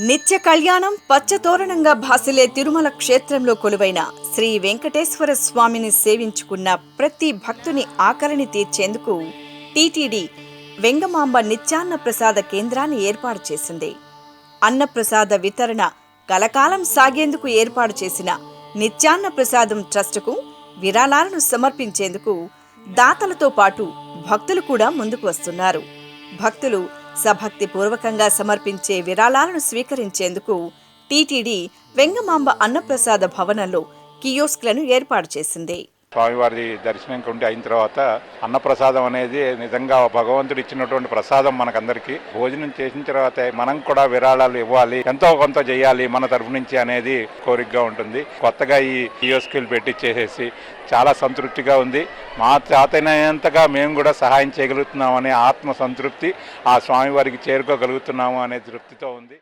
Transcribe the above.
నిత్య కళ్యాణం పచ్చతోరణంగా భాసిల్లే తిరుమల క్షేత్రంలో కొలువైన శ్రీ వెంకటేశ్వర స్వామిని సేవించుకున్న ప్రతి భక్తుని ఆకలిని తీర్చేందుకు టీటీడీ వెంగమాంబ నిత్యాన్న ప్రసాద కేంద్రాన్ని ఏర్పాటు చేసింది. అన్నప్రసాద వితరణ కలకాలం సాగేందుకు ఏర్పాటు చేసిన నిత్యాన్న ప్రసాదం ట్రస్టుకు విరాళాలను సమర్పించేందుకు దాతలతో పాటు భక్తులు కూడా ముందుకు వస్తున్నారు. భక్తులు సభక్తిపూర్వకంగా సమర్పించే విరాళాలను స్వీకరించేందుకు టీటీడీ వెంగమాంబ అన్నప్రసాద భవనంలో కియోస్క్లను ఏర్పాటు చేసింది. స్వామివారి దర్శనం కొంటే అయిన తర్వాత అన్నప్రసాదం అనేది నిజంగా భగవంతుడు ఇచ్చినటువంటి ప్రసాదం మనకందరికీ. భోజనం చేసిన తర్వాత మనం కూడా విరాళాలు ఇవ్వాలి, ఎంతో కొంత చేయాలి మన తరఫు నుంచి అనేది కోరికగా ఉంటుంది. కొత్తగా ఈ కియోస్కులు పెట్టించేసేసి చాలా సంతృప్తిగా ఉంది. మా చేతనైనంతగా మేము కూడా సహాయం చేయగలుగుతున్నాం అనే ఆత్మ సంతృప్తి, ఆ స్వామివారికి చేరుకోగలుగుతున్నాము అనే తృప్తితో ఉంది.